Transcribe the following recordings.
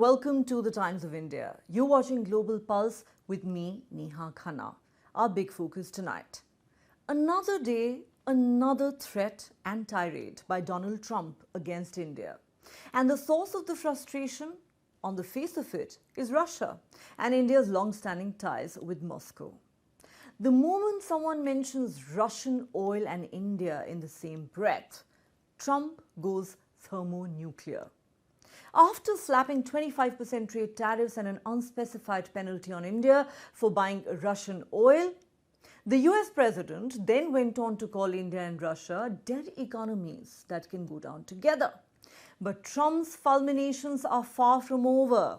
welcome to the Times of India. You're watching Global Pulse with me, Neha Khanna. Our big focus tonight. Another day, another threat and tirade by Donald Trump against India. And the source of the frustration, on the face of it, is Russia and India's long-standing ties with Moscow. The moment someone mentions Russian oil and India in the same breath, Trump goes thermonuclear. After slapping 25% trade tariffs and an unspecified penalty on India for buying Russian oil, the US president then went on to call India and Russia dead economies that can go down together. But Trump's fulminations are far from over.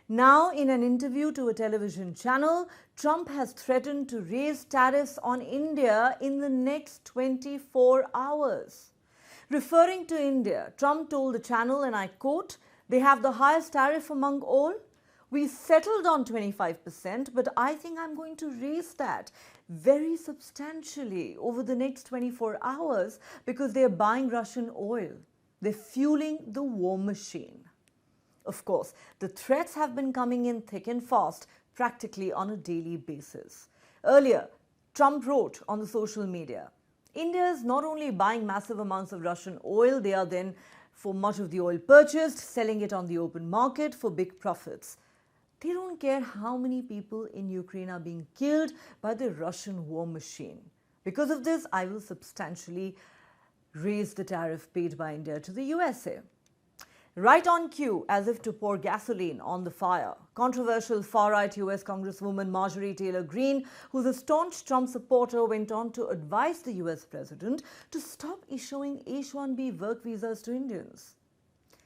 Now, in an interview to a television channel, Trump has threatened to raise tariffs on India in the next 24 hours. Referring to India, Trump told the channel, and I quote, "They have the highest tariff among all. We settled on 25%, but I think I'm going to raise that very substantially over the next 24 hours because they're buying Russian oil. They're fueling the war machine." Of course, the threats have been coming in thick and fast, practically on a daily basis. Earlier, Trump wrote on the social media, India is not only buying massive amounts of Russian oil, they are then, for much of the oil purchased, selling it on the open market for big profits. They don't care how many people in Ukraine are being killed by the Russian war machine. Because of this, I will substantially raise the tariff paid by India to the USA. Right on cue, as if to pour gasoline on the fire, controversial far-right US Congresswoman Marjorie Taylor Greene, who's a staunch Trump supporter, went on to advise the US president to stop issuing H-1B work visas to Indians.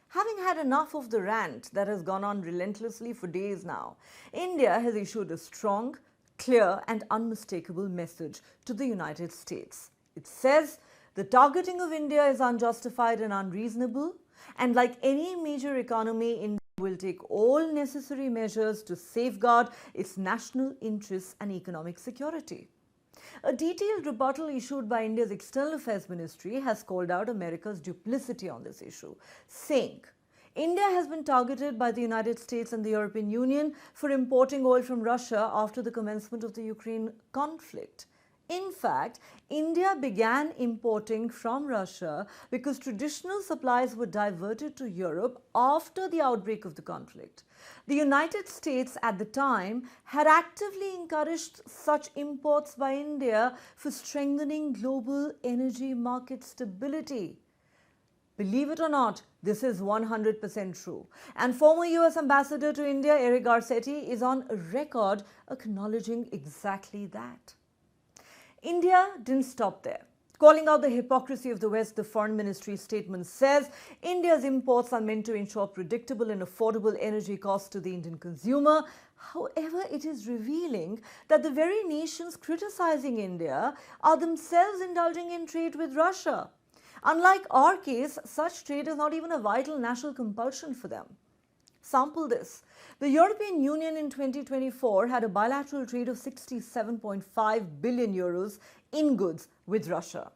Having had enough of the rant that has gone on relentlessly for days now, India has issued a strong, clear and unmistakable message to the United States. It says the targeting of India is unjustified and unreasonable, and like any major economy, India will take all necessary measures to safeguard its national interests and economic security. A detailed rebuttal issued by India's External Affairs Ministry has called out America's duplicity on this issue, saying, India has been targeted by the United States and the European Union for importing oil from Russia after the commencement of the Ukraine conflict. In fact, India began importing from Russia because traditional supplies were diverted to Europe after the outbreak of the conflict. The United States at the time had actively encouraged such imports by India for strengthening global energy market stability. Believe it or not, this is 100% true. And former US Ambassador to India, Eric Garcetti, is on record acknowledging exactly that. India didn't stop there. Calling out the hypocrisy of the West, the Foreign Ministry's statement says India's imports are meant to ensure predictable and affordable energy costs to the Indian consumer. However, it is revealing that the very nations criticizing India are themselves indulging in trade with Russia. Unlike our case, such trade is not even a vital national compulsion for them. Sample this. The European Union in 2024 had a bilateral trade of 67.5 billion euros in goods with Russia.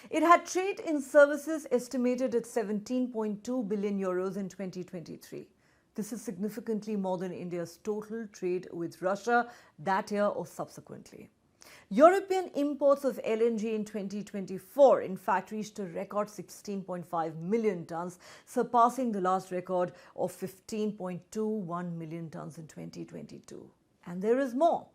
It had trade in services estimated at 17.2 billion euros in 2023. This is significantly more than India's total trade with Russia that year or subsequently. European imports of LNG in 2024, in fact, reached a record 16.5 million tons, surpassing the last record of 15.21 million tons in 2022. And there is more.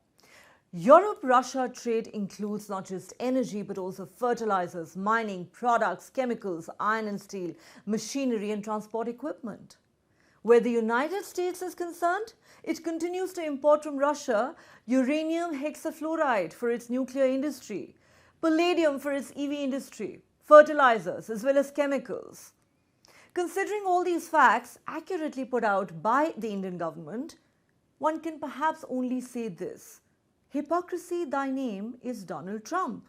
Europe-Russia trade includes not just energy, but also fertilizers, mining, products, chemicals, iron and steel, machinery and transport equipment. Where the United States is concerned, it continues to import from Russia uranium hexafluoride for its nuclear industry, palladium for its EV industry, fertilizers as well as chemicals. Considering all these facts accurately put out by the Indian government, one can perhaps only say this: hypocrisy, thy name is Donald Trump.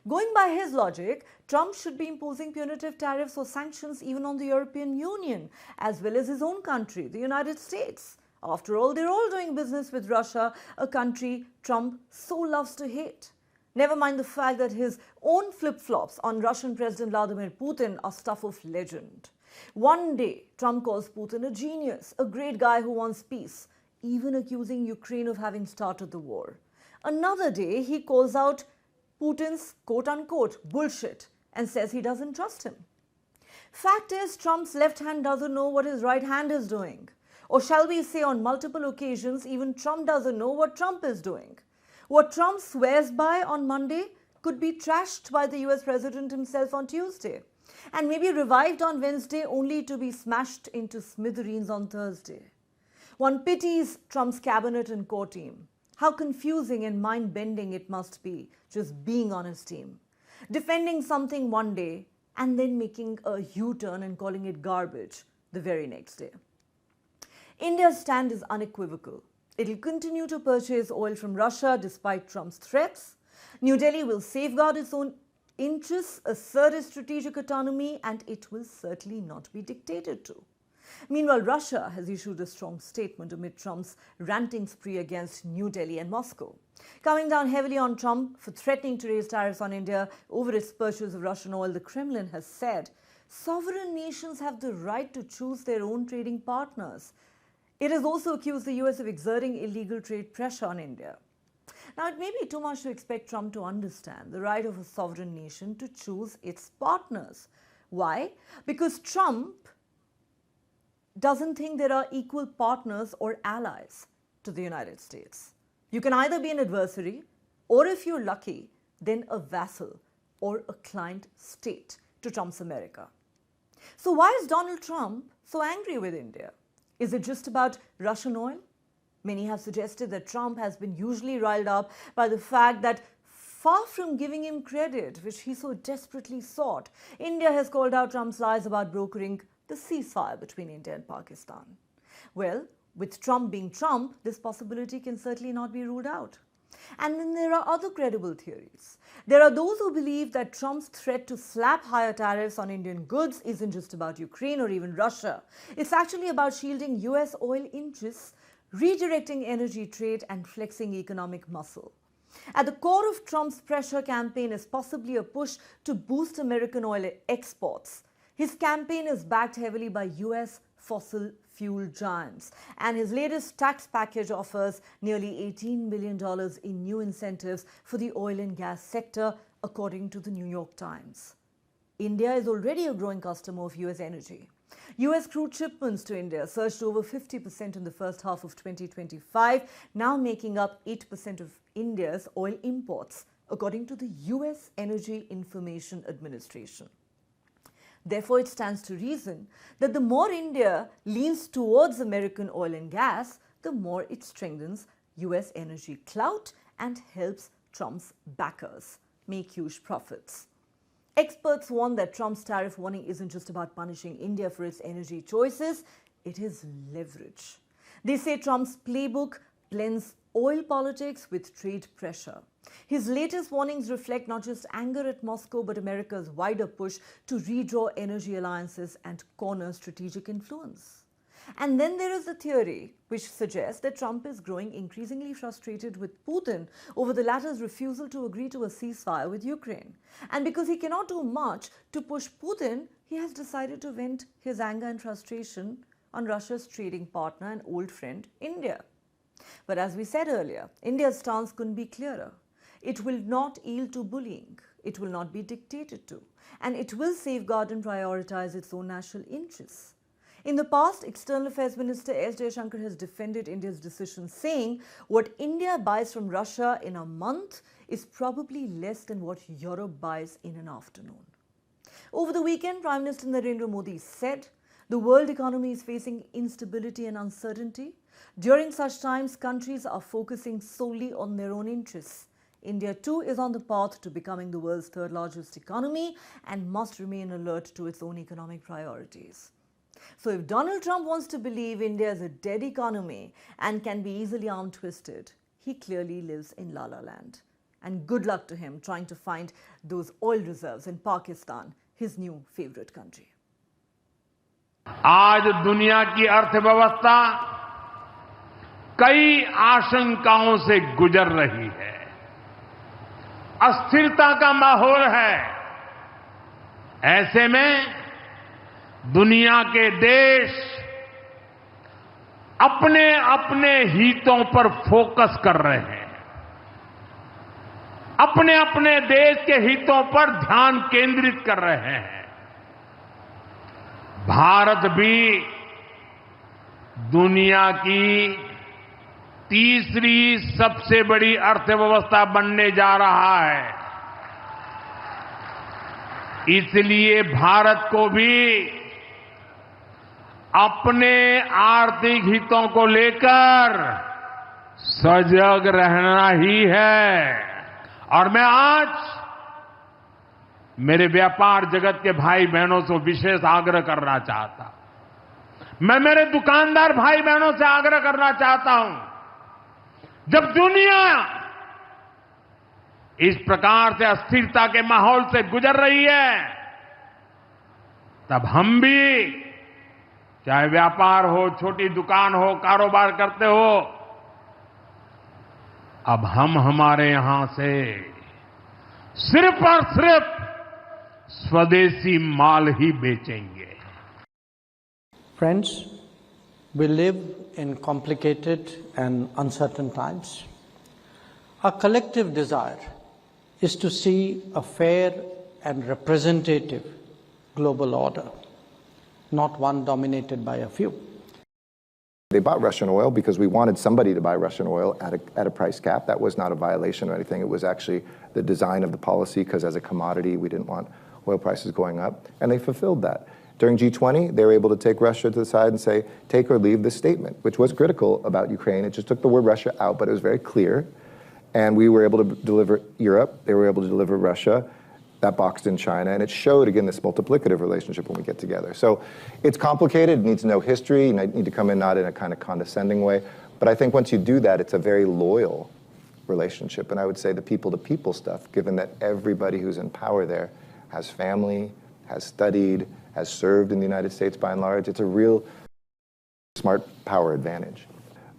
Going by his logic, Trump should be imposing punitive tariffs or sanctions even on the European Union, as well as his own country, the United States. After all, they're all doing business with Russia, a country Trump so loves to hate. Never mind the fact that his own flip-flops on Russian President Vladimir Putin are stuff of legend. One day, Trump calls Putin a genius, a great guy who wants peace, even accusing Ukraine of having started the war. Another day, he calls out Putin's quote-unquote bullshit and says he doesn't trust him. Fact is, Trump's left hand doesn't know what his right hand is doing. Or shall we say, on multiple occasions, even Trump doesn't know what Trump is doing. What Trump swears by on Monday could be trashed by the US president himself on Tuesday, and maybe revived on Wednesday only to be smashed into smithereens on Thursday. One pities Trump's cabinet and core team. How confusing and mind-bending it must be just being on his team. Defending something one day and then making a U-turn and calling it garbage the very next day. India's stand is unequivocal. It will continue to purchase oil from Russia despite Trump's threats. New Delhi will safeguard its own interests, assert its strategic autonomy, and it will certainly not be dictated to. Meanwhile, Russia has issued a strong statement amid Trump's ranting spree against New Delhi and Moscow. Coming down heavily on Trump for threatening to raise tariffs on India over its purchase of Russian oil, the Kremlin has said sovereign nations have the right to choose their own trading partners. It has also accused the US of exerting illegal trade pressure on India. Now, it may be too much to expect Trump to understand the right of a sovereign nation to choose its partners. Why? Because Trump doesn't think there are equal partners or allies to the United States. You can either be an adversary, or if you're lucky, then a vassal or a client state to Trump's America. So why is Donald Trump so angry with India? Is it just about Russian oil? Many have suggested that Trump has been hugely riled up by the fact that, far from giving him credit, which he so desperately sought, India has called out Trump's lies about brokering the ceasefire between India and Pakistan. Well, with Trump being Trump, this possibility can certainly not be ruled out. And then there are other credible theories. There are those who believe that Trump's threat to slap higher tariffs on Indian goods isn't just about Ukraine or even Russia. It's actually about shielding US oil interests, redirecting energy trade, and flexing economic muscle. At the core of Trump's pressure campaign is possibly a push to boost American oil exports. His campaign is backed heavily by US fossil fuel giants, and his latest tax package offers nearly $18 billion in new incentives for the oil and gas sector, according to the New York Times. India is already a growing customer of US energy. US crude shipments to India surged over 50% in the first half of 2025, now making up 8% of India's oil imports, according to the US Energy Information Administration. Therefore, it stands to reason that the more India leans towards American oil and gas, the more it strengthens US energy clout and helps Trump's backers make huge profits. Experts warn that Trump's tariff warning isn't just about punishing India for its energy choices, it is leverage. They say Trump's playbook blends oil politics with trade pressure. His latest warnings reflect not just anger at Moscow, but America's wider push to redraw energy alliances and corner strategic influence. And then there is the theory which suggests that Trump is growing increasingly frustrated with Putin over the latter's refusal to agree to a ceasefire with Ukraine. And because he cannot do much to push Putin, he has decided to vent his anger and frustration on Russia's trading partner and old friend, India. But as we said earlier, India's stance couldn't be clearer. It will not yield to bullying, it will not be dictated to, and it will safeguard and prioritize its own national interests. In the past, External Affairs Minister S. Jaishankar has defended India's decision, saying what India buys from Russia in a month is probably less than what Europe buys in an afternoon. Over the weekend, Prime Minister Narendra Modi said the world economy is facing instability and uncertainty. During such times, countries are focusing solely on their own interests. India too is on the path to becoming the world's third largest economy and must remain alert to its own economic priorities. So if Donald Trump wants to believe India is a dead economy and can be easily arm twisted, he clearly lives in La La Land. And good luck to him trying to find those oil reserves in Pakistan, his new favorite country. आज दुनिया की अर्थव्यवस्था कई आशंकाओं से गुजर रही है, अस्थिरता का माहौल है। ऐसे में दुनिया के देश अपने अपने हितों पर फोकस कर रहे हैं, अपने अपने देश के हितों पर ध्यान केंद्रित कर रहे हैं। भारत भी दुनिया की तीसरी सबसे बड़ी अर्थव्यवस्था बनने जा रहा है। इसलिए भारत को भी अपने आर्थिक हितों को लेकर सजग रहना ही है। और मैं आज मेरे व्यापार जगत के भाई बहनों से विशेष आग्रह करना चाहता हूं। मैं मेरे दुकानदार भाई बहनों से आग्रह करना चाहता हूं, जब दुनिया इस प्रकार से अस्थिरता के माहौल से गुजर रही है, तब हम भी, चाहे व्यापार हो, छोटी दुकान हो, कारोबार करते हो, अब हम हमारे यहां से सिर्फ और सिर्फ स्वदेशी माल ही बेचेंगे। Friends, we live in complicated and uncertain times. Our collective desire is to see a fair and representative global order, not one dominated by a few. They bought Russian oil because we wanted somebody to buy Russian oil at a price cap. That was not a violation or anything. It was actually the design of the policy, because as a commodity, we didn't want oil prices going up, and they fulfilled that. During G20, they were able to take Russia to the side and say, take or leave this statement, which was critical about Ukraine. It just took the word Russia out, but it was very clear. And we were able to deliver Europe. They were able to deliver Russia. That boxed in China. And it showed, again, this multiplicative relationship when we get together. So it's complicated. It needs to know history. You need to come in not in a kind of condescending way. But I think once you do that, it's a very loyal relationship. And I would say the people-to-people stuff, given that everybody who's in power there has family, has studied, has served in the United States by and large, it's a real smart power advantage.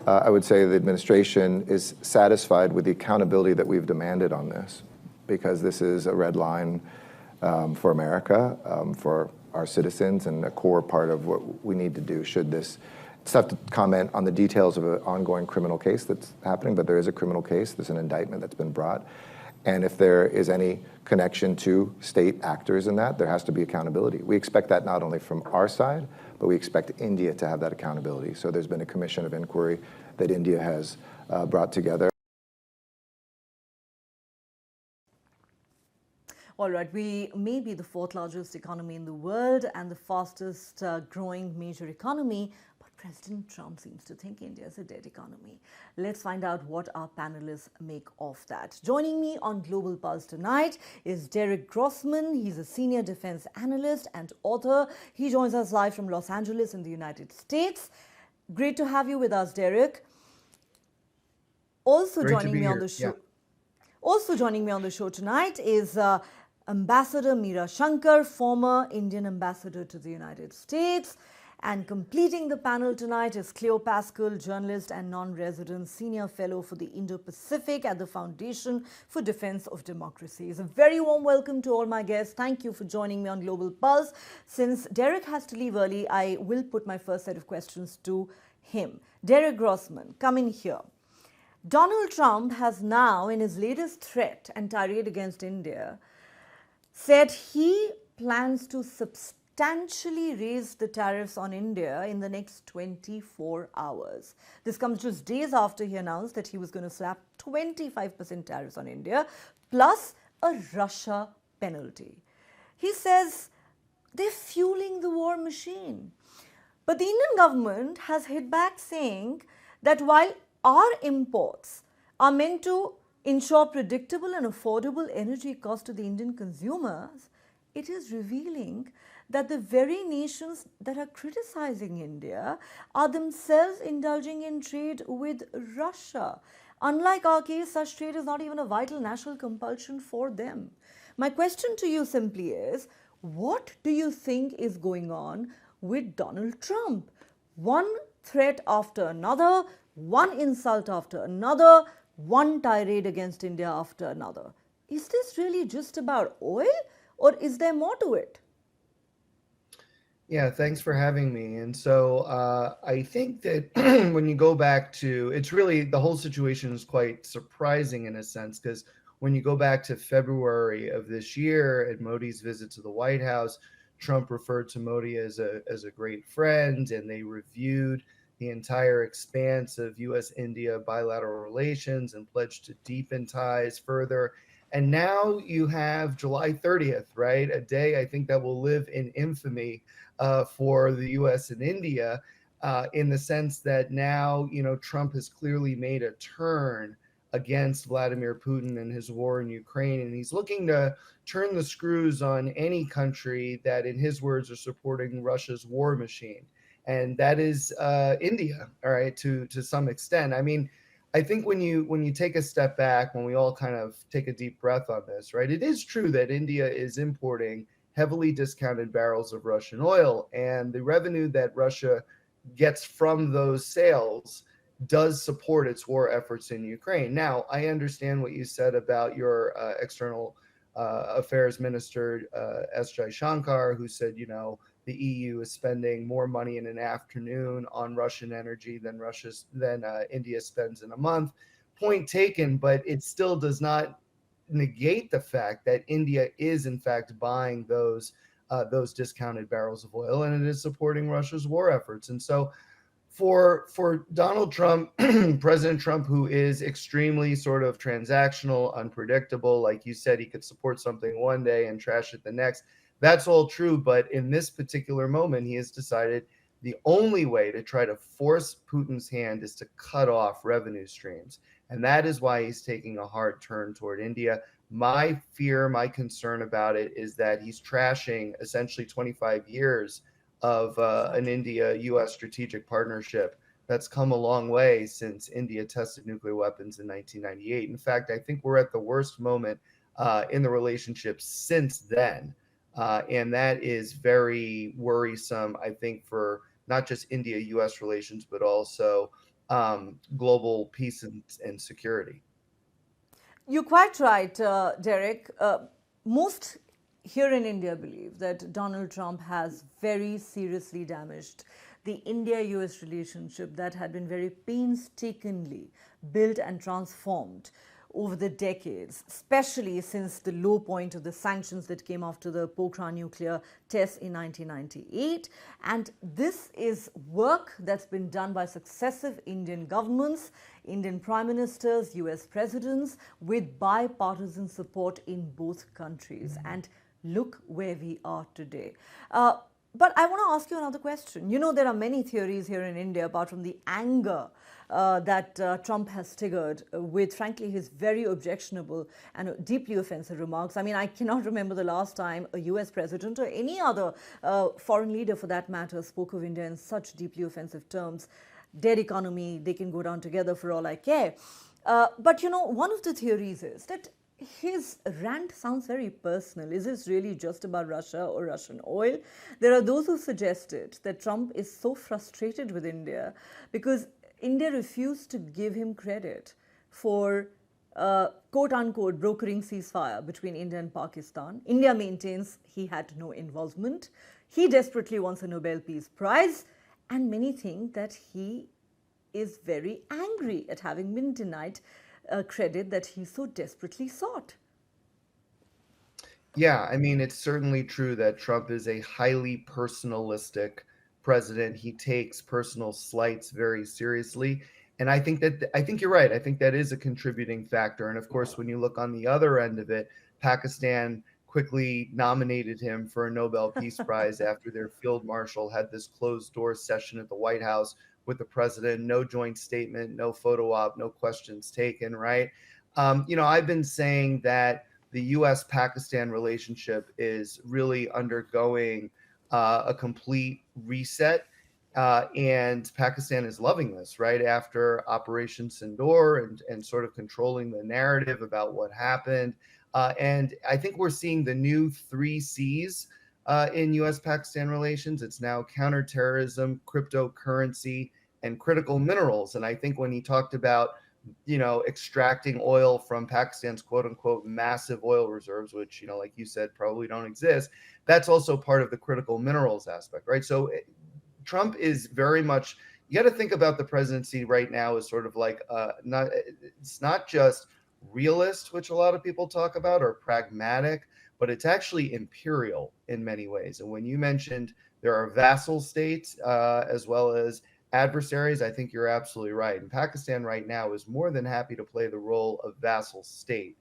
I would say the administration is satisfied with the accountability that we've demanded on this, because this is a red line for America, for our citizens, and a core part of what we need to do should this. It's tough to comment on the details of an ongoing criminal case that's happening, but there is a criminal case. There's an indictment that's been brought. And if there is any connection to state actors in that, there has to be accountability. We expect that not only from our side, but we expect India to have that accountability. So there's been a commission of inquiry that India has brought together. All right, we may be the fourth largest economy in the world and the fastest growing major economy, but President Trump seems to think India is a dead economy. Let's find out what our panelists make of that. Joining me on Global Pulse tonight is Derek Grossman. He's a senior defense analyst and author. He joins us live from Los Angeles in the United States. Great to have you with us, Derek. Also joining me on the show. Also joining me on the show tonight is Ambassador Meera Shankar, former Indian ambassador to the United States. And completing the panel tonight is Cleo Pascal, journalist and non-resident senior fellow for the Indo-Pacific at the Foundation for Defense of Democracy. It's a very warm welcome to all my guests. Thank you for joining me on Global Pulse. Since Derek has to leave early, I will put my first set of questions to him. Derek Grossman, come in here. Donald Trump has now, in his latest threat and tirade against India, said he plans to substantially raise the tariffs on India in the next 24 hours. This comes just days after he announced that he was going to slap 25% tariffs on India, plus a Russia penalty. He says they're fueling the war machine. But the Indian government has hit back, saying that while our imports are meant to ensure predictable and affordable energy costs to the Indian consumers, it is revealing that the very nations that are criticizing India are themselves indulging in trade with Russia. Unlike our case, such trade is not even a vital national compulsion for them. My question to you simply is, what do you think is going on with Donald Trump? One threat after another, one insult after another, one tirade against India after another. Is this really just about oil, or is there more to it? Yeah, thanks for having me. And so I think that when you go back to, it's really, the whole situation is quite surprising in a sense, because when you go back to February of this year at Modi's visit to the White House, Trump referred to Modi as a great friend, and they reviewed the entire expanse of U.S.-India bilateral relations and pledged to deepen ties further. And now you have July 30th, right? A day I think that will live in infamy for the U.S. and India, in the sense that now, Trump has clearly made a turn against Vladimir Putin and his war in Ukraine, and he's looking to turn the screws on any country that, in his words, are supporting Russia's war machine, and that is India. All right, to some extent. I mean, I think when you take a step back, when we all kind of take a deep breath on this, right? It is true that India is importing heavily discounted barrels of Russian oil, and the revenue that Russia gets from those sales does support its war efforts in Ukraine. Now, I understand what you said about your external affairs minister, S. Shankar, who said, the EU is spending more money in an afternoon on Russian energy than India spends in a month. Point taken, but it still does not negate the fact that India is in fact buying those discounted barrels of oil, and it is supporting Russia's war efforts. And so for Donald Trump, President Trump, who is extremely sort of transactional, unpredictable, like you said, he could support something one day and trash it the next. That's all true. But in this particular moment, he has decided the only way to try to force Putin's hand is to cut off revenue streams. And that is why he's taking a hard turn toward India. My fear, my concern about it is that he's trashing essentially 25 years of an India-U.S. strategic partnership that's come a long way since India tested nuclear weapons in 1998. In fact, I think we're at the worst moment in the relationship since then. And that is very worrisome, I think, for not just India-U.S. relations, but also global peace and security. You're quite right, Derek. Most here in India believe that Donald Trump has very seriously damaged the India-US relationship that had been very painstakingly built and transformed over the decades, especially since the low point of the sanctions that came after the Pokhran nuclear test in 1998. And this is work that's been done by successive Indian governments, Indian prime ministers, US presidents, with bipartisan support in both countries. And look where we are today. But I want to ask you another question. There are many theories here in India, apart from the anger that Trump has triggered with, frankly, his very objectionable and deeply offensive remarks. I mean, I cannot remember the last time a US president or any other foreign leader, for that matter, spoke of India in such deeply offensive terms. Dead economy, they can go down together for all I care. But, one of the theories is that his rant sounds very personal. Is this really just about Russia or Russian oil? There are those who suggested that Trump is so frustrated with India because India refused to give him credit for quote-unquote brokering ceasefire between India and Pakistan. India maintains he had no involvement. He desperately wants a Nobel Peace Prize, and many think that he is very angry at having been denied credit that he so desperately sought. Yeah, I mean, it's certainly true that Trump is a highly personalistic president. He takes personal slights very seriously. And I think you're right. I think that is a contributing factor. And of course, when you look on the other end of it, Pakistan quickly nominated him for a Nobel Peace Prize after their field marshal had this closed door session at the White House with the president, no joint statement, no photo op, no questions taken, right? I've been saying that the U.S.-Pakistan relationship is really undergoing a complete reset, and Pakistan is loving this, right? After Operation Sindoor and sort of controlling the narrative about what happened. And I think we're seeing the new 3 C's in U.S.-Pakistan relations. It's now counterterrorism, cryptocurrency, and critical minerals. And I think when he talked about extracting oil from Pakistan's quote unquote massive oil reserves, which, like you said, probably don't exist. That's also part of the critical minerals aspect, right? So Trump is very much, you got to think about the presidency right now as sort of like, it's not just realist, which a lot of people talk about, or pragmatic, but it's actually imperial in many ways. And when you mentioned there are vassal states as well as adversaries, I think you're absolutely right. And Pakistan right now is more than happy to play the role of vassal state.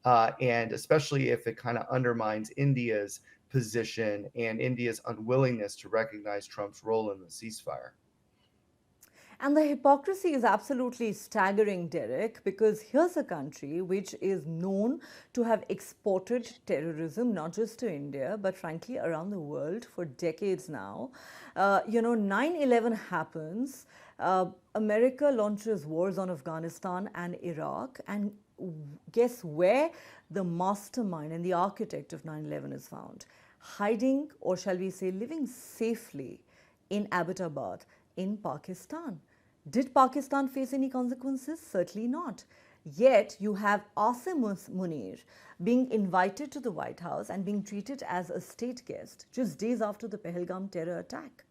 And especially if it kind of undermines India's position and India's unwillingness to recognize Trump's role in the ceasefire. And the hypocrisy is absolutely staggering, Derek, because here's a country which is known to have exported terrorism, not just to India, but frankly around the world for decades now. 9/11 happens, America launches wars on Afghanistan and Iraq, and guess where the mastermind and the architect of 9/11 is found? Hiding, or shall we say, living safely in Abbottabad in Pakistan. Did Pakistan face any consequences? Certainly not. Yet you have Asim Munir being invited to the White House and being treated as a state guest just days after the Pahalgam terror attack.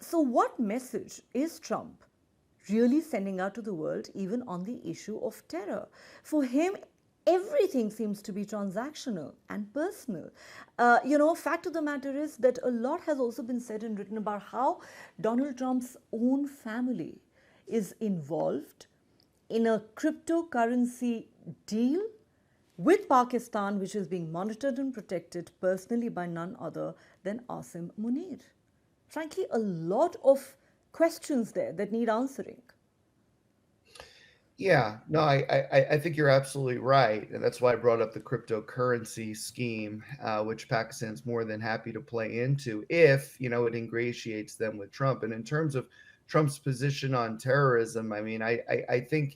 So what message is Trump really sending out to the world, even on the issue of terror? For him, everything seems to be transactional and personal. Fact of the matter is that a lot has also been said and written about how Donald Trump's own family is involved in a cryptocurrency deal with Pakistan, which is being monitored and protected personally by none other than Asim Munir. Frankly, a lot of questions there that need answering. Yeah, no, I think you're absolutely right. And that's why I brought up the cryptocurrency scheme, which Pakistan's more than happy to play into if, it ingratiates them with Trump. And in terms of Trump's position on terrorism, I mean, I think,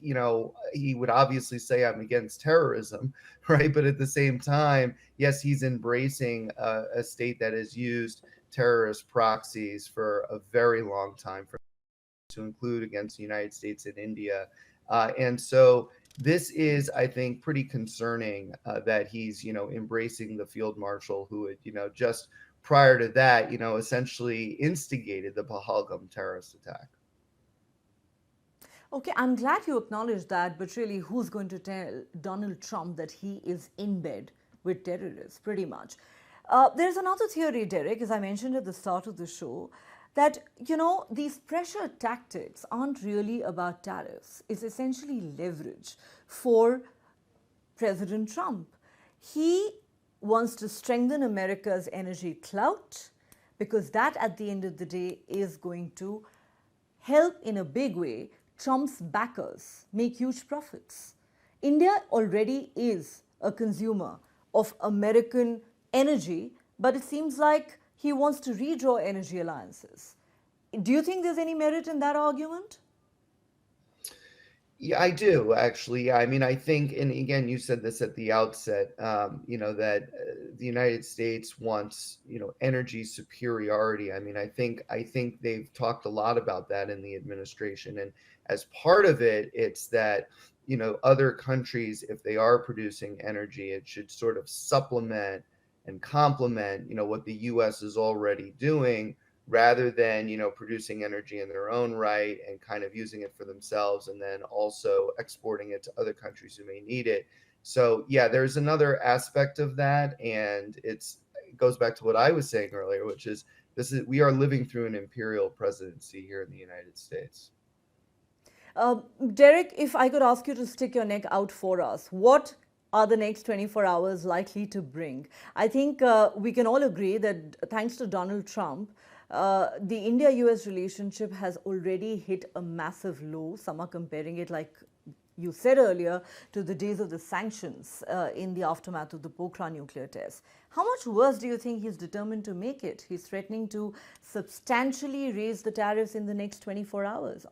he would obviously say I'm against terrorism, right? But at the same time, yes, he's embracing a state that has used terrorist proxies for a very long time, to include against the United States and India. And so this is, I think, pretty concerning that he's, embracing the field marshal who had, just prior to that, essentially instigated the Pahalgam terrorist attack. Okay, I'm glad you acknowledged that, but really, who's going to tell Donald Trump that he is in bed with terrorists, pretty much? There's another theory, Derek, as I mentioned at the start of the show, that, these pressure tactics aren't really about tariffs. It's essentially leverage for President Trump. He wants to strengthen America's energy clout because that, at the end of the day, is going to help in a big way Trump's backers make huge profits. India already is a consumer of American energy, but it seems like he wants to redraw energy alliances. Do you think there's any merit in that argument? Yeah, I do actually. I mean, I think, and again, you said this at the outset, that the United States wants, energy superiority. I mean, I think they've talked a lot about that in the administration, and as part of it, it's that, other countries, if they are producing energy, it should sort of supplement and complement, what the U.S. is already doing, rather than, producing energy in their own right and kind of using it for themselves and then also exporting it to other countries who may need it. So yeah, there's another aspect of that. And it goes back to what I was saying earlier, which is we are living through an imperial presidency here in the United States. Derek, if I could ask you to stick your neck out for us, what are the next 24 hours likely to bring? I think we can all agree that thanks to Donald Trump, the India-US relationship has already hit a massive low. Some are comparing it, like you said earlier, to the days of the sanctions in the aftermath of the Pokhran nuclear test. How much worse do you think he's determined to make it? He's threatening to substantially raise the tariffs in the next 24 hours.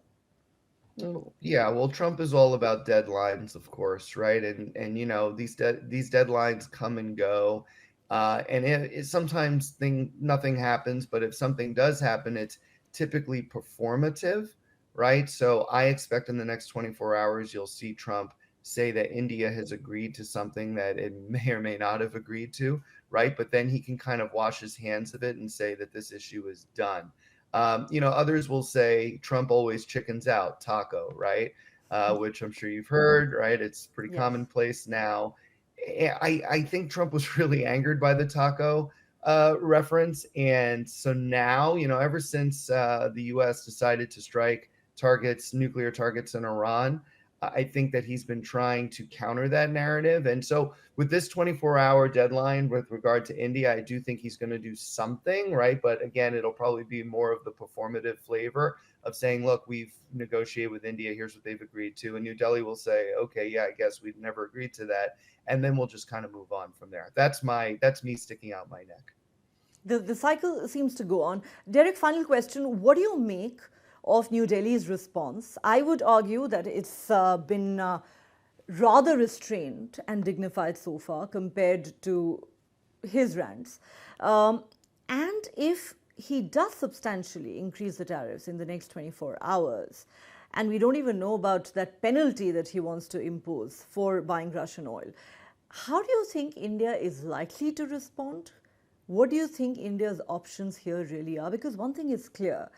Yeah, well, Trump is all about deadlines, of course, right? And these deadlines come and go. And sometimes nothing happens, but if something does happen, it's typically performative, right? So I expect in the next 24 hours, you'll see Trump say that India has agreed to something that it may or may not have agreed to, right? But then he can kind of wash his hands of it and say that this issue is done. Others will say Trump always chickens out, taco, right? Which I'm sure you've heard, right? It's pretty Yes. commonplace now. I think Trump was really angered by the taco reference. And so now, ever since the US decided to strike nuclear targets in Iran, I think that he's been trying to counter that narrative. And so with this 24-hour deadline with regard to India, I do think he's going to do something, right? But again, it'll probably be more of the performative flavor of saying, look, we've negotiated with India. Here's what they've agreed to. And New Delhi will say, okay, yeah, I guess we've never agreed to that. And then we'll just kind of move on from there. That's me sticking out my neck. The cycle seems to go on. Derek, final question. What do you make of New Delhi's response? I would argue that it's been rather restrained and dignified so far compared to his rants. And if he does substantially increase the tariffs in the next 24 hours, and we don't even know about that penalty that he wants to impose for buying Russian oil, how do you think India is likely to respond? What do you think India's options here really are? Because one thing is clear,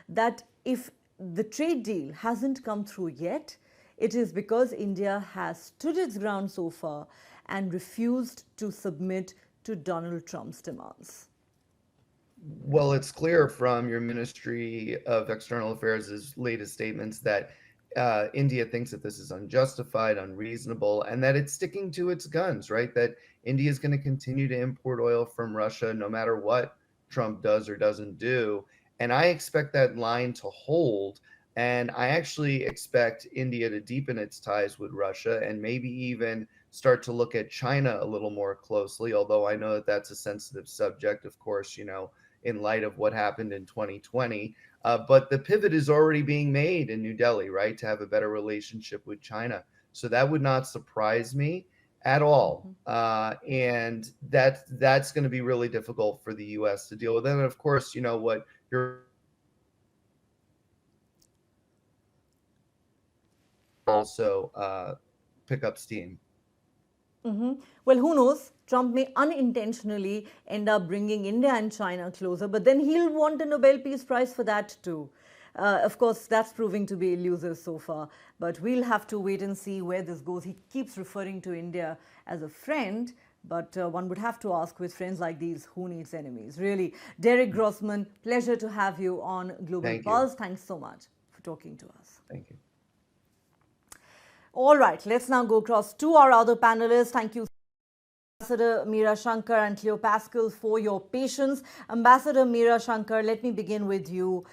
that if the trade deal hasn't come through yet, it is because India has stood its ground so far and refused to submit to Donald Trump's demands. Well, it's clear from your Ministry of External Affairs' latest statements that India thinks that this is unjustified, unreasonable, and that it's sticking to its guns, right? That India is going to continue to import oil from Russia no matter what Trump does or doesn't do. And I expect that line to hold. And I actually expect India to deepen its ties with Russia and maybe even start to look at China a little more closely, although I know that that's a sensitive subject, of course, in light of what happened in 2020. But the pivot is already being made in New Delhi, right, to have a better relationship with China. So that would not surprise me at all. And that's going to be really difficult for the U.S. to deal with. And of course, what you're also pick up steam. Well, who knows? Trump may unintentionally end up bringing India and China closer, but then he'll want a Nobel Peace Prize for that too. Of course, that's proving to be elusive so far, but we'll have to wait and see where this goes. He keeps referring to India as a friend, but one would have to ask, with friends like these, who needs enemies? Really. Derek Grossman, pleasure to have you on Global Pulse. Thanks so much for talking to us. Thank you. All right, let's now go across to our other panelists. Thank you, Ambassador Meera Shankar and Cleo Pascal, for your patience. Ambassador Meera Shankar, let me begin with you.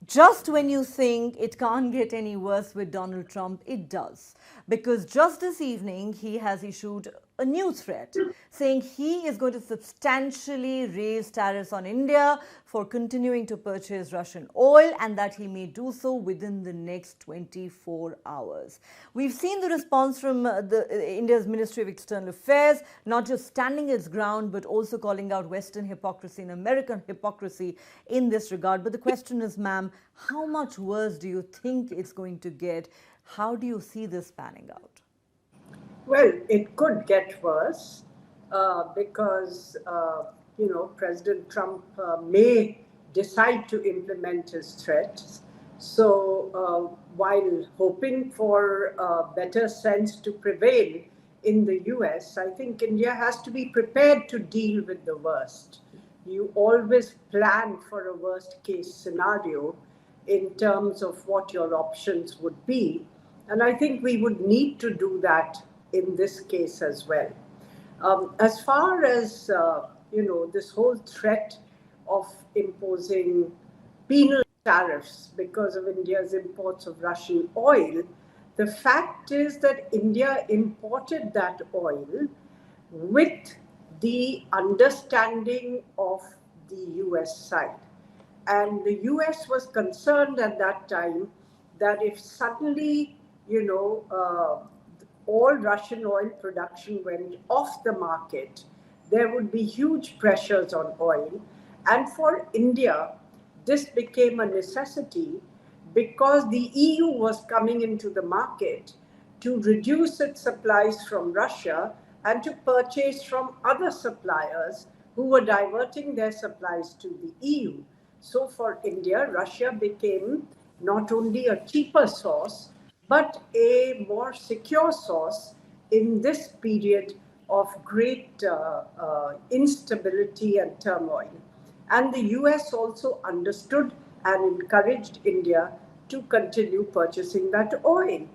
Just when you think it can't get any worse with Donald Trump, it does. Because just this evening, he has issued a new threat saying he is going to substantially raise tariffs on India for continuing to purchase Russian oil, and that he may do so within the next 24 hours. We've seen the response from India's Ministry of External Affairs, not just standing its ground, but also calling out Western hypocrisy and American hypocrisy in this regard. But the question is, ma'am, how much worse do you think it's going to get? How do you see this panning out? Well, it could get worse because, President Trump may decide to implement his threats. So while hoping for better sense to prevail in the US, I think India has to be prepared to deal with the worst. You always plan for a worst case scenario in terms of what your options would be. And I think we would need to do that in this case as well. As far as, this whole threat of imposing penal tariffs because of India's imports of Russian oil, the fact is that India imported that oil with the understanding of the US side. And the US was concerned at that time that if suddenly, all Russian oil production went off the market, there would be huge pressures on oil. And for India, this became a necessity because the EU was coming into the market to reduce its supplies from Russia and to purchase from other suppliers who were diverting their supplies to the EU. So for India, Russia became not only a cheaper source, but a more secure source in this period of great instability and turmoil. And the US also understood and encouraged India to continue purchasing that oil.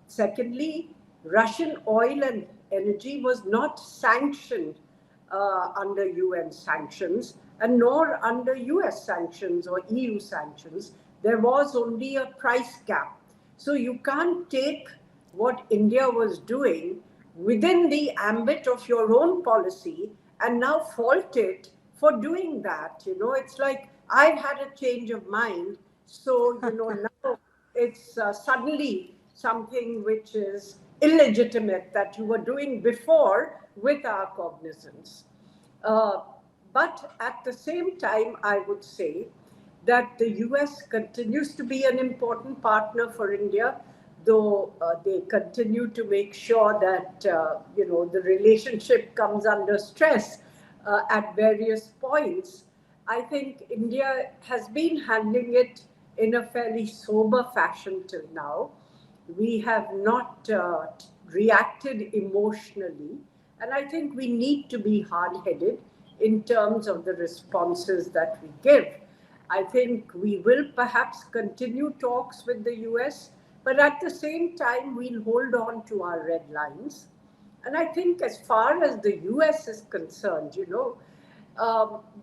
Secondly, Russian oil and energy was not sanctioned under UN sanctions and nor under US sanctions or EU sanctions. There was only a price cap. So you can't take what India was doing within the ambit of your own policy and now fault it for doing that. You know, it's like I've had a change of mind. So, you know, now it's suddenly something which is illegitimate that you were doing before with our cognizance. But at the same time, I would say that the US continues to be an important partner for India, though they continue to make sure that you know, the relationship comes under stress at various points. I think India has been handling it in a fairly sober fashion till now. We have not reacted emotionally, and I think we need to be hard-headed in terms of the responses that we give. I think we will perhaps continue talks with the US, but at the same time, we'll hold on to our red lines. And I think as far as the US is concerned, you know,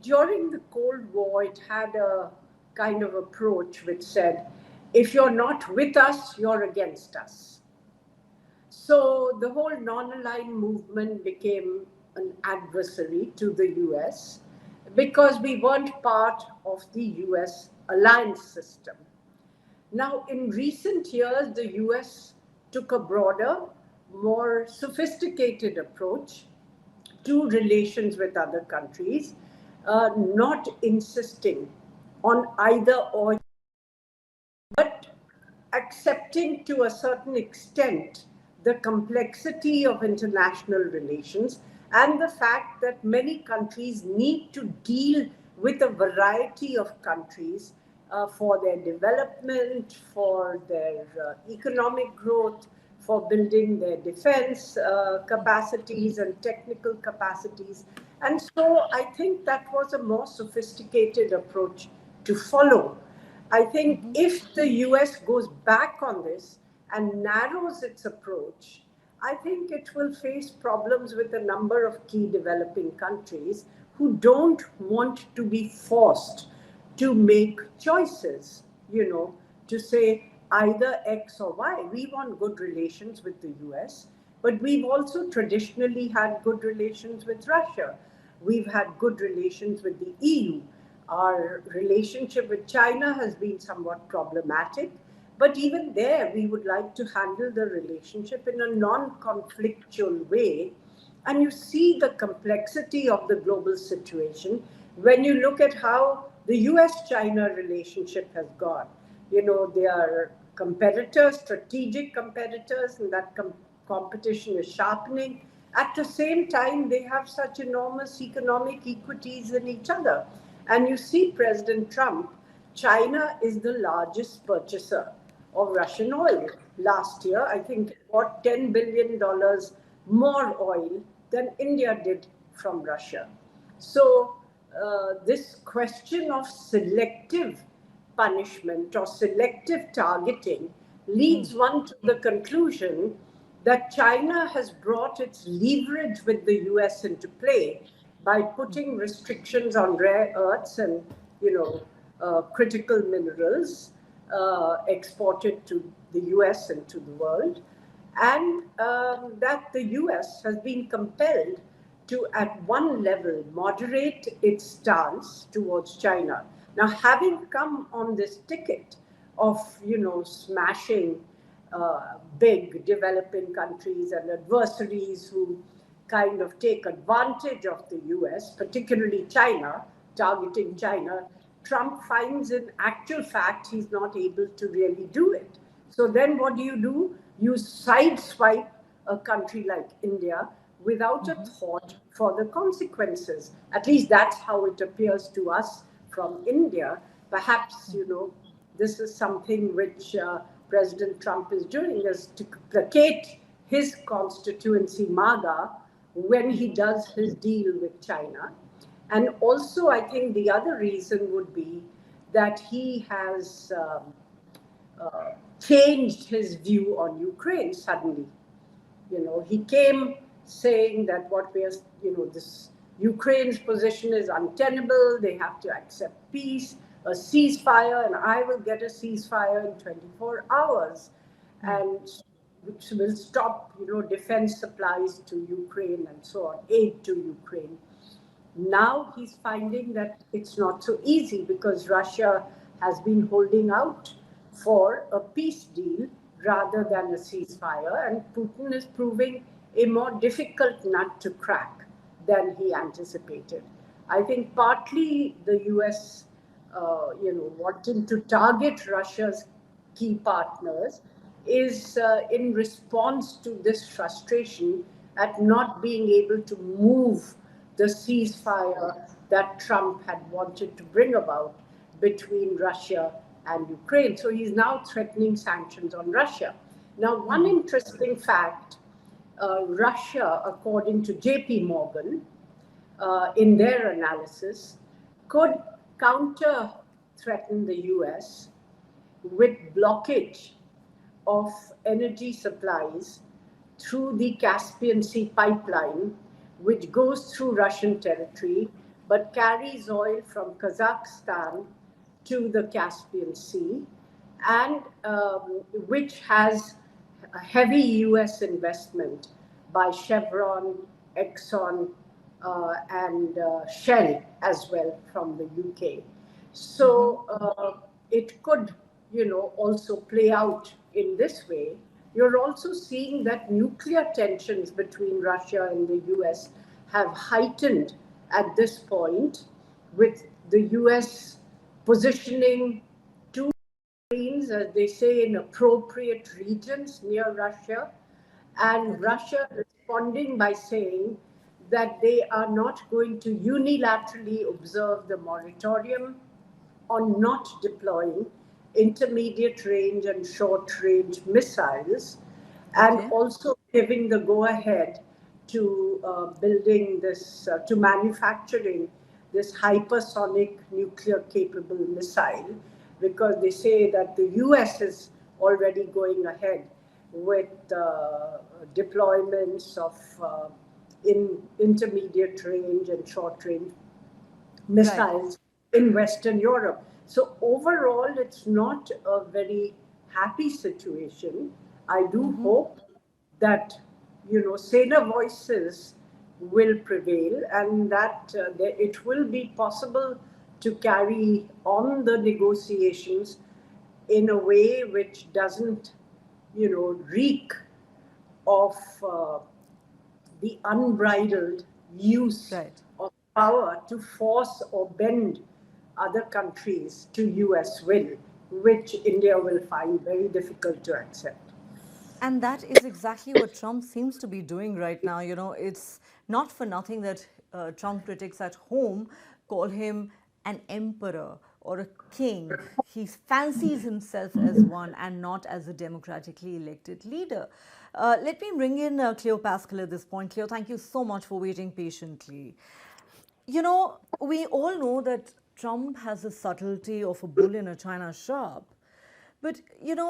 during the Cold War, it had a kind of approach which said, if you're not with us, you're against us. So the whole non-aligned movement became an adversary to the US because we weren't part of the US alliance system. Now, in recent years, the US took a broader, more sophisticated approach to relations with other countries, not insisting on either or, but accepting to a certain extent the complexity of international relations and the fact that many countries need to deal with a variety of countries for their development, for their economic growth, for building their defense capacities and technical capacities. And so I think that was a more sophisticated approach to follow. I think if the US goes back on this and narrows its approach, I think it will face problems with a number of key developing countries who don't want to be forced to make choices, you know, to say either X or Y. We want good relations with the US, but we've also traditionally had good relations with Russia. We've had good relations with the EU. Our relationship with China has been somewhat problematic, but even there, we would like to handle the relationship in a non-conflictual way. And you see the complexity of the global situation when you look at how the US-China relationship has gone. You know, they are competitors, strategic competitors, and that competition is sharpening. At the same time, they have such enormous economic equities in each other. And you see President Trump, China is the largest purchaser of Russian oil. Last year, I think it bought $10 billion more oil than India did from Russia. So this question of selective punishment or selective targeting leads one to the conclusion that China has brought its leverage with the US into play by putting restrictions on rare earths and, you know, critical minerals exported to the US and to the world, and that the US has been compelled to, at one level, moderate its stance towards China. Now, having come on this ticket of, you know, smashing big developing countries and adversaries who kind of take advantage of the US, particularly China, targeting China, Trump finds in actual fact he's not able to really do it. So then what do? You sideswipe a country like India without a thought for the consequences. At least that's how it appears to us from India. Perhaps, this is something which President Trump is doing, is to placate his constituency, MAGA, when he does his deal with China. And also, I think the other reason would be that he has changed his view on Ukraine suddenly. He came saying that what we are, this Ukraine's position is untenable, they have to accept peace, a ceasefire, and I will get a ceasefire in 24 hours, and which will stop, defense supplies to Ukraine and so on, aid to Ukraine. Now he's finding that it's not so easy because Russia has been holding out for a peace deal rather than a ceasefire, and Putin is proving a more difficult nut to crack than he anticipated. I think partly the US, wanting to target Russia's key partners is in response to this frustration at not being able to move the ceasefire that Trump had wanted to bring about between Russia and Ukraine. So he's now threatening sanctions on Russia. Now, one interesting fact, Russia, according to JP Morgan, in their analysis, could counter-threaten the US with blockage of energy supplies through the Caspian Sea pipeline, which goes through Russian territory, but carries oil from Kazakhstan to the Caspian Sea, and which has a heavy US investment by Chevron, Exxon, and Shell as well from the UK. So it could, also play out in this way. You're also seeing that nuclear tensions between Russia and the US have heightened at this point, with the US positioning two marines, as they say, in appropriate regions near Russia, and Russia responding by saying that they are not going to unilaterally observe the moratorium on not deploying intermediate range and short range missiles, and also giving the go ahead to building this, to manufacturing this hypersonic nuclear capable missile, because they say that the US is already going ahead with deployments of in intermediate range and short range missiles in Western Europe. So overall, it's not a very happy situation. I do hope that, saner voices will prevail, and that it will be possible to carry on the negotiations in a way which doesn't, reek of the unbridled use of power to force or bend other countries to US will, which India will find very difficult to accept. And that is exactly what Trump seems to be doing right now. It's not for nothing that Trump critics at home call him an emperor or a king. He fancies himself as one and not as a democratically elected leader. Let me bring in Cleo Pascal at this point. Cleo, thank you so much for waiting patiently. We all know that Trump has the subtlety of a bull in a china shop. But,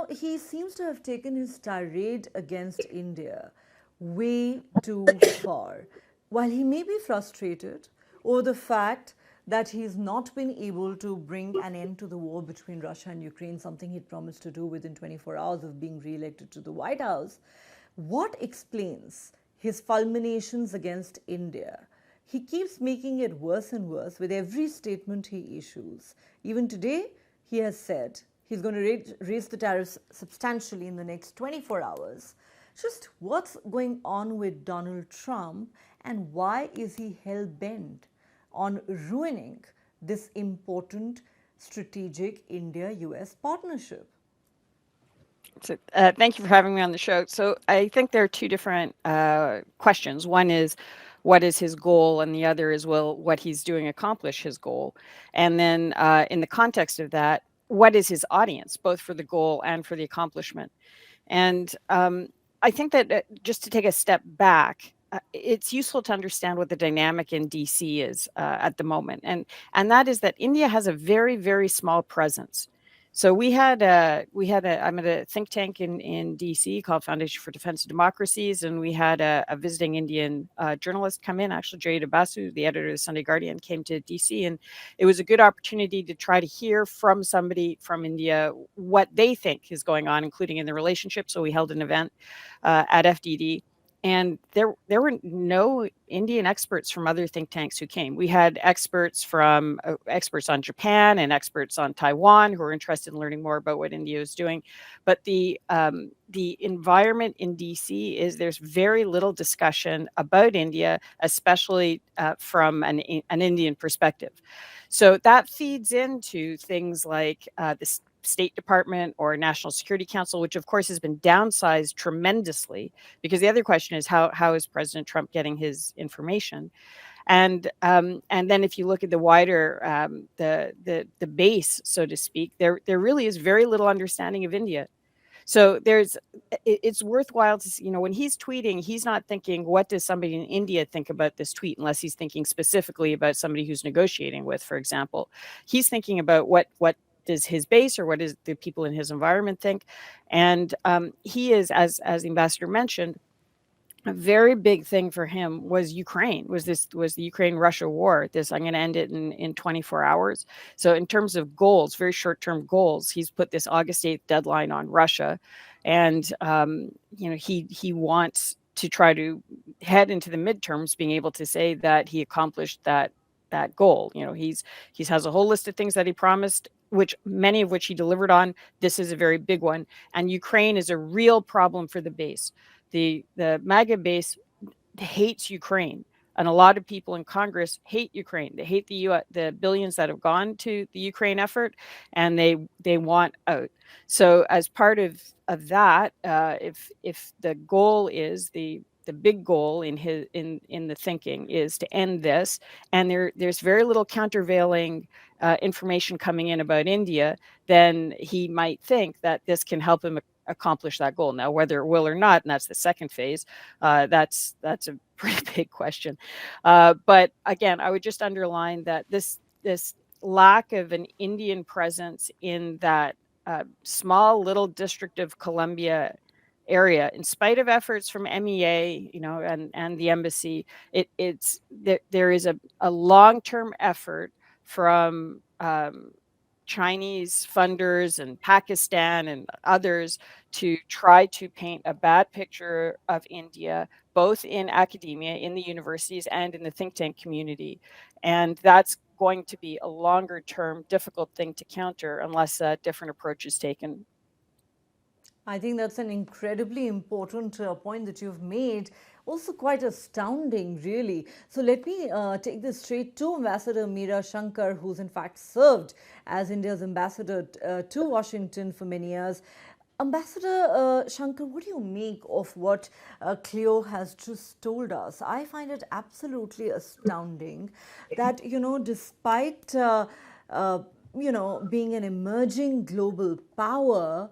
he seems to have taken his tirade against India way too far. While he may be frustrated over the fact that he's not been able to bring an end to the war between Russia and Ukraine, something he'd promised to do within 24 hours of being re-elected to the White House, what explains his fulminations against India? He keeps making it worse and worse with every statement he issues. Even today, he has said he's going to raise the tariffs substantially in the next 24 hours. Just what's going on with Donald Trump, and why is he hell-bent on ruining this important strategic India-US partnership? So, thank you for having me on the show. So I think there are two different questions. One is, what is his goal? And the other is, will what he's doing accomplish his goal? And then in the context of that, what is his audience, both for the goal and for the accomplishment? And I think that just to take a step back, it's useful to understand what the dynamic in DC is at the moment. And that is that India has a very, very small presence. So I'm at a think tank in DC called Foundation for Defense of Democracies, and we had a visiting Indian journalist come in, actually Jayada Basu, the editor of the Sunday Guardian, came to DC, and it was a good opportunity to try to hear from somebody from India what they think is going on, including in the relationship. So we held an event at FDD. And there were no Indian experts from other think tanks who came. We had experts from experts on Japan and experts on Taiwan who are interested in learning more about what India is doing. But the environment in DC is there's very little discussion about India, especially from an Indian perspective. So that feeds into things like the State Department or National Security Council, which of course has been downsized tremendously, because the other question is how is President Trump getting his information? And then if you look at the wider the base, so to speak, there really is very little understanding of India. So it's worthwhile to see, when he's tweeting, he's not thinking, what does somebody in India think about this tweet, unless he's thinking specifically about somebody who's negotiating with, for example. He's thinking about what does his base or what does the people in his environment think. And he is, as the ambassador mentioned, a very big thing for him was Ukraine, was the Ukraine-Russia war. I'm going to end it in 24 hours. So in terms of goals, very short-term goals, he's put this August 8th deadline on Russia. And, he wants to try to head into the midterms being able to say that he accomplished that goal. He has a whole list of things that he promised, many of which he delivered on. This is a very big one. And Ukraine is a real problem for the base. The MAGA base hates Ukraine, and a lot of people in Congress hate Ukraine. They hate the billions that have gone to the Ukraine effort, and they want out. So as part of that, if the goal is the big goal in the thinking is to end this, and there's very little countervailing information coming in about India, then he might think that this can help him accomplish that goal. Now, whether it will or not, and that's the second phase, that's a pretty big question. But again, I would just underline that this lack of an Indian presence in that small little District of Columbia area, in spite of efforts from MEA, and the embassy, there is a long-term effort from Chinese funders and Pakistan and others to try to paint a bad picture of India, both in academia, in the universities, and in the think tank community. And that's going to be a longer term, difficult thing to counter unless a different approach is taken. I think that's an incredibly important point that you've made. Also quite astounding, really. So let me take this straight to Ambassador Meera Shankar, who's in fact served as India's ambassador to Washington for many years. Ambassador Shankar, what do you make of what Cleo has just told us? I find it absolutely astounding that, despite, being an emerging global power,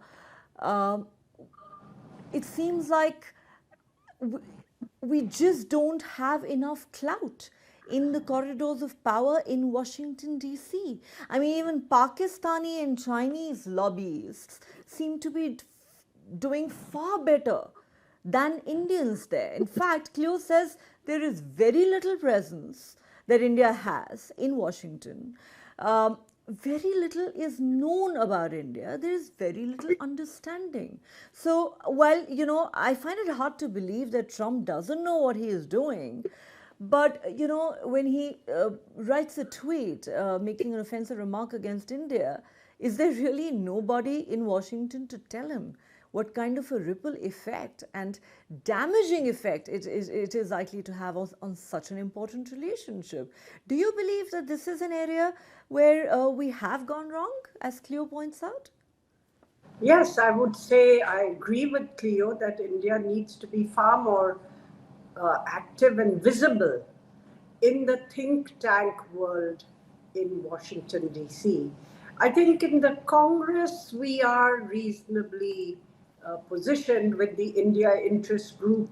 it seems like we just don't have enough clout in the corridors of power in Washington, D.C. I mean, even Pakistani and Chinese lobbyists seem to be doing far better than Indians there. In fact, Cleo says there is very little presence that India has in Washington. Very little is known about India. There is very little understanding. So while, I find it hard to believe that Trump doesn't know what he is doing, but, when he writes a tweet making an offensive remark against India, is there really nobody in Washington to tell him what kind of a ripple effect and damaging effect it is likely to have on such an important relationship. Do you believe that this is an area where we have gone wrong, as Cleo points out? Yes, I would say I agree with Cleo that India needs to be far more active and visible in the think tank world in Washington, D.C. I think in the Congress, we are reasonably positioned with the India Interest Group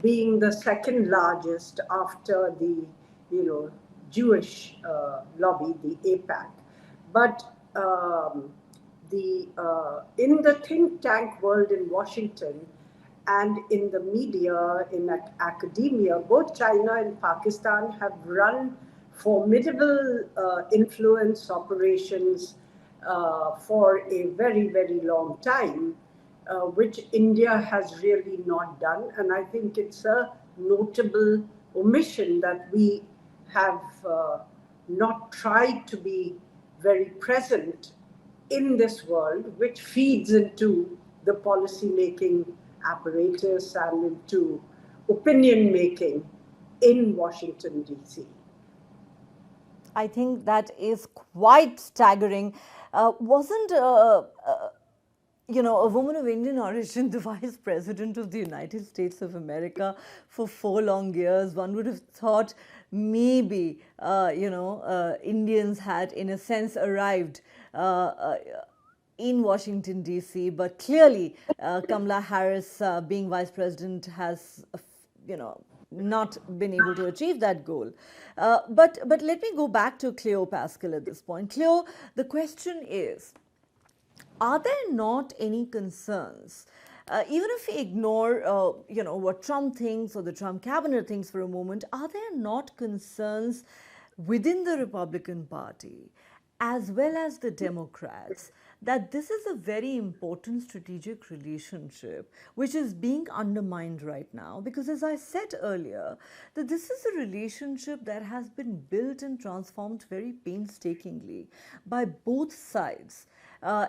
being the second largest after the, Jewish lobby, the APAC. But in the think tank world in Washington, and in the media, in academia, both China and Pakistan have run formidable influence operations for a very, very long time, which India has really not done. And I think it's a notable omission that we have not tried to be very present in this world, which feeds into the policy making apparatus and into opinion making in Washington, D.C. I think that is quite staggering. Wasn't a woman of Indian origin the vice president of the United States of America for 4 long years? One would have thought maybe Indians had, in a sense, arrived in Washington, D.C., but clearly Kamala Harris, being vice president, has, not been able to achieve that goal. But let me go back to Cleo Pascal at this point. Cleo, the question is, are there not any concerns, even if we ignore, what Trump thinks or the Trump cabinet thinks for a moment, are there not concerns within the Republican Party as well as the Democrats that this is a very important strategic relationship which is being undermined right now? Because as I said earlier, that this is a relationship that has been built and transformed very painstakingly by both sides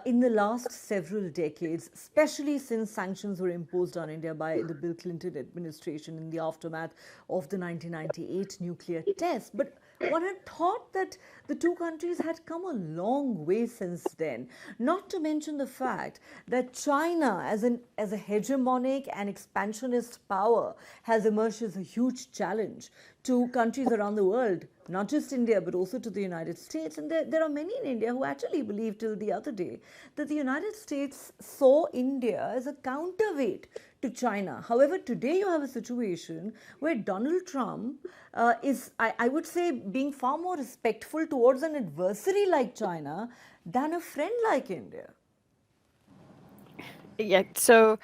in the last several decades, especially since sanctions were imposed on India by the Bill Clinton administration in the aftermath of the 1998 nuclear test. But one had thought that the two countries had come a long way since then, not to mention the fact that China as a hegemonic and expansionist power has emerged as a huge challenge to countries around the world, not just India, but also to the United States. And there are many in India who actually believed till the other day that the United States saw India as a counterweight to China. However, today you have a situation where Donald Trump is, I would say, being far more respectful towards an adversary like China than a friend like India. Yeah, so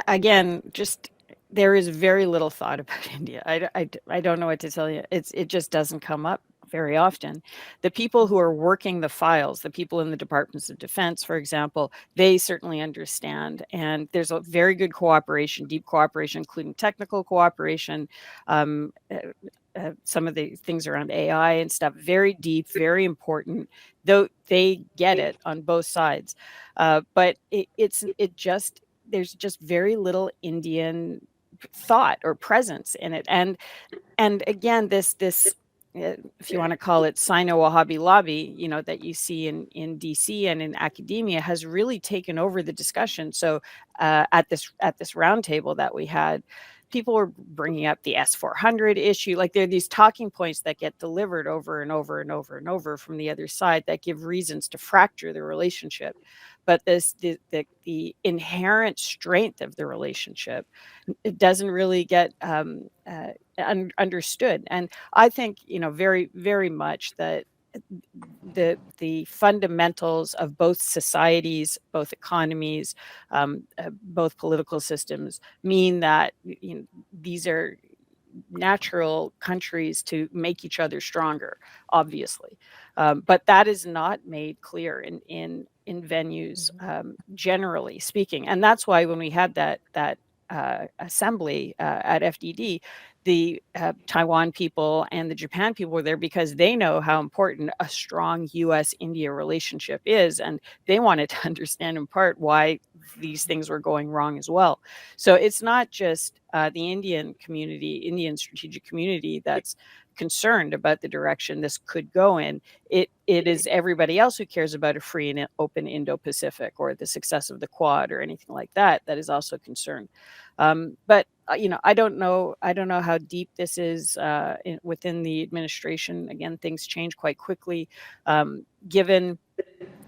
again, just there is very little thought about India. I don't know what to tell you. It just doesn't come up very often. The people who are working the files, the people in the departments of defense, for example, they certainly understand. And there's a very good cooperation, deep cooperation, including technical cooperation. Some of the things around AI and stuff, very deep, very important, though they get it on both sides. But there's just very little Indian thought or presence in it. And again, this if you want to call it Sino-Wahhabi lobby, that you see in DC and in academia has really taken over the discussion. So at this roundtable that we had, people were bringing up the S-400 issue. Like, there are these talking points that get delivered over and over and over and over from the other side that give reasons to fracture the relationship. But the inherent strength of the relationship, it doesn't really get understood. And I think, very, very much that the fundamentals of both societies, both economies, both political systems mean that these are natural countries to make each other stronger, obviously. But that is not made clear in venues, generally speaking. And that's why when we had that assembly at FDD, the Taiwan people and the Japan people were there because they know how important a strong U.S.-India relationship is, and they wanted to understand in part why these things were going wrong as well. So it's not just the Indian community, Indian strategic community, that's concerned about the direction this could go in. It is everybody else who cares about a free and open Indo-Pacific or the success of the Quad or anything like that is also concerned. But I don't know how deep this is within the administration. Again, things change quite quickly. Given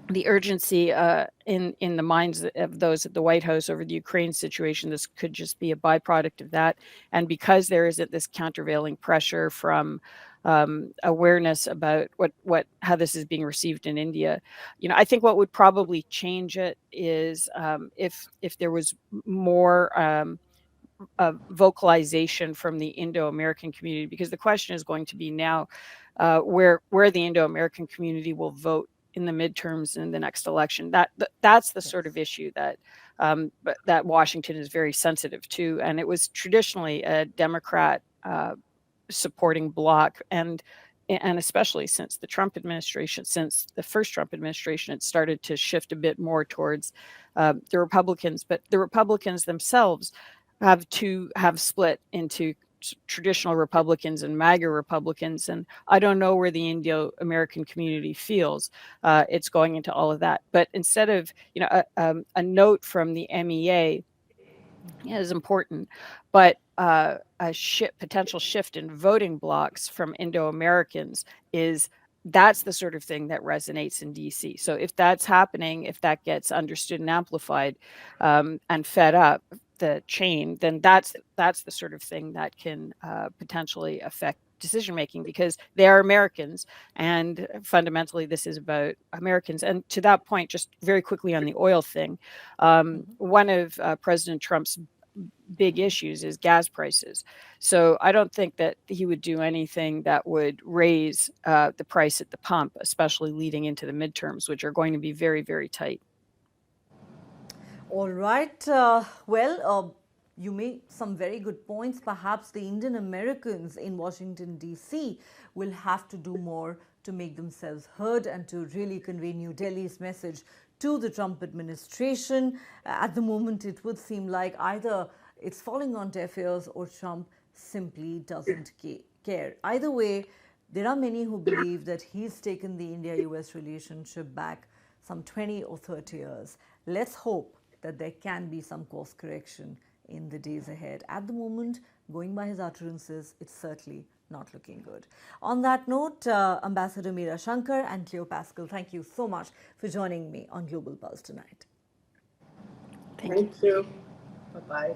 the urgency in the minds of those at the White House over the Ukraine situation, this could just be a byproduct of that. And because there isn't this countervailing pressure from awareness about how this is being received in India, I think what would probably change it is if there was more vocalization from the Indo-American community, because the question is going to be now where the Indo-American community will vote in the midterms in the next election. That's the sort of issue that Washington is very sensitive to, and it was traditionally a Democrat supporting bloc, and especially since the Trump administration, since the first Trump administration, it started to shift a bit more towards the Republicans. But the Republicans themselves have split into traditional Republicans and MAGA Republicans, and I don't know where the Indo-American community feels it's going into all of that. But instead of a note from the MEA is important, but a potential shift in voting blocks from Indo-Americans that's the sort of thing that resonates in DC. So if that's happening, if that gets understood and amplified and fed up the chain, then that's the sort of thing that can potentially affect decision making, because they are Americans, and fundamentally this is about Americans. And to that point, just very quickly on the oil thing, one of President Trump's big issues is gas prices. So I don't think that he would do anything that would raise the price at the pump, especially leading into the midterms, which are going to be very, very tight. All right. You made some very good points. Perhaps the Indian Americans in Washington, D.C. will have to do more to make themselves heard and to really convey New Delhi's message to the Trump administration. At the moment, it would seem like either it's falling on deaf ears or Trump simply doesn't care. Either way, there are many who believe that he's taken the India-US relationship back some 20 or 30 years. Let's hope that there can be some course correction in the days ahead. At the moment, going by his utterances, it's certainly not looking good. On that note, Ambassador Meera Shankar and Cleo Pascal, thank you so much for joining me on Global Pulse tonight. Thank you. Bye-bye.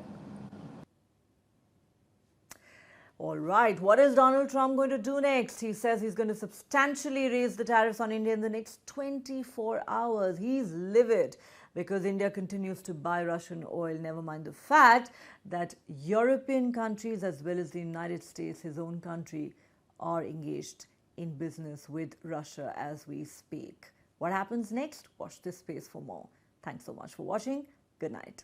All right, what is Donald Trump going to do next? He says he's going to substantially raise the tariffs on India in the next 24 hours. He's livid because India continues to buy Russian oil, never mind the fact that European countries as well as the United States, his own country, are engaged in business with Russia as we speak. What happens next? Watch this space for more. Thanks so much for watching. Good night.